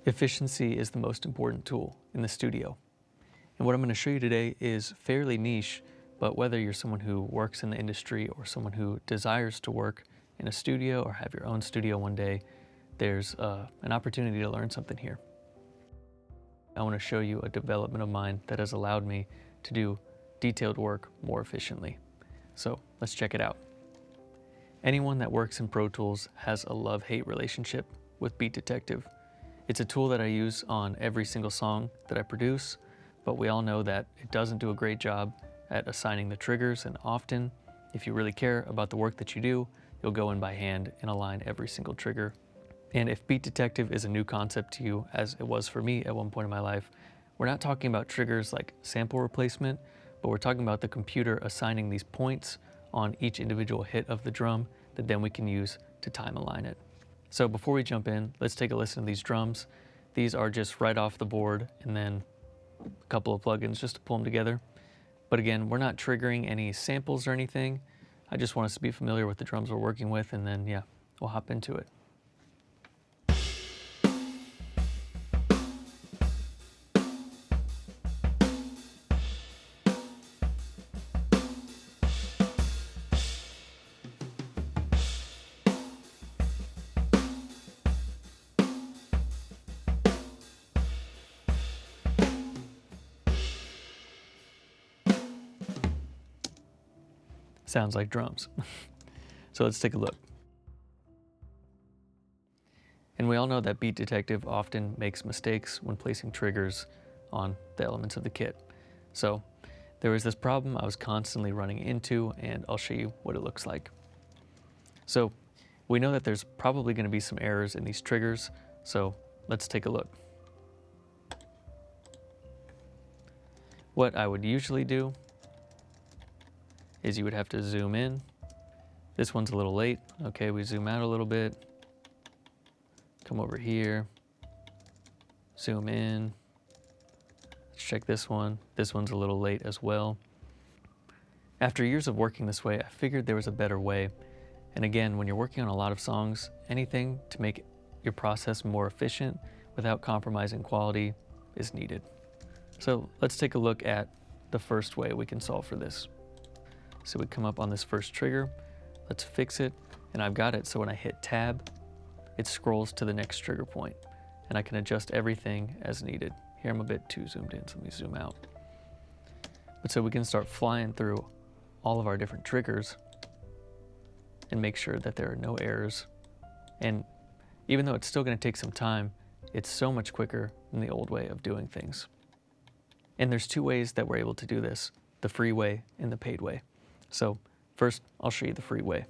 Efficiency is the most important tool in the studio. And what I'm going to show you today is fairly niche, but whether you're someone who works in the industry or someone who desires to work in a studio or have your own studio one day, there's an opportunity to learn something here. I want to show you a development of mine that has allowed me to do detailed work more efficiently. So let's check it out. Anyone that works in Pro Tools has a love-hate relationship with Beat Detective. It's a tool that I use on every single song that I produce, but we all know that it doesn't do a great job at assigning the triggers, and often, if you really care about the work that you do, you'll go in by hand and align every single trigger. And if Beat Detective is a new concept to you, as it was for me at one point in my life, we're not talking about triggers like sample replacement, but we're talking about the computer assigning these points on each individual hit of the drum that then we can use to time align it. So before we jump in, let's take a listen to these drums. These are just right off the board and then a couple of plugins just to pull them together. But again, we're not triggering any samples or anything. I just want us to be familiar with the drums we're working with, and then yeah, we'll hop into it. Sounds like drums. So let's take a look. And we all know that Beat Detective often makes mistakes when placing triggers on the elements of the kit. So there was this problem I was constantly running into, and I'll show you what it looks like. So we know that there's probably going to be some errors in these triggers, so let's take a look. What I would usually do is you would have to zoom in. This one's a little late. Okay, we zoom out a little bit. Come over here. Zoom in. Let's check this one. This one's a little late as well. After years of working this way, I figured there was a better way. And again, when you're working on a lot of songs, anything to make your process more efficient without compromising quality is needed. So let's take a look at the first way we can solve for this. So we come up on this first trigger, let's fix it, and I've got it so when I hit tab, it scrolls to the next trigger point, and I can adjust everything as needed. Here I'm a bit too zoomed in, so let me zoom out. But so we can start flying through all of our different triggers and make sure that there are no errors. And even though it's still going to take some time, it's so much quicker than the old way of doing things. And there's two ways that we're able to do this, the free way and the paid way. So first, I'll show you the free way.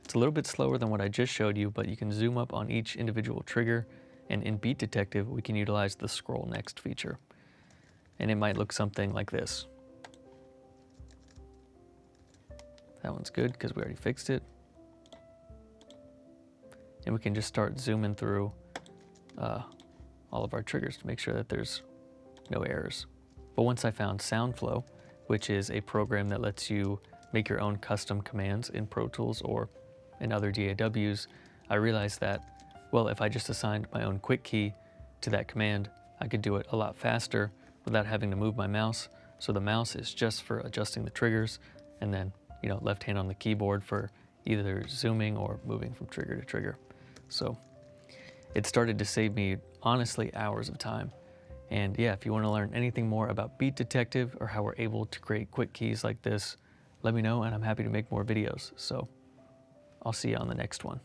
It's a little bit slower than what I just showed you, but you can zoom up on each individual trigger, and in Beat Detective, we can utilize the scroll next feature. And it might look something like this. That one's good because we already fixed it. And we can just start zooming through all of our triggers to make sure that there's no errors. But once I found Soundflow, which is a program that lets you make your own custom commands in Pro Tools or in other DAWs, I realized that, well, if I just assigned my own quick key to that command, I could do it a lot faster without having to move my mouse. So the mouse is just for adjusting the triggers, and then, left hand on the keyboard for either zooming or moving from trigger to trigger. So it started to save me, honestly, hours of time. And yeah, if you want to learn anything more about Beat Detective or how we're able to create quick keys like this, let me know and I'm happy to make more videos. So I'll see you on the next one.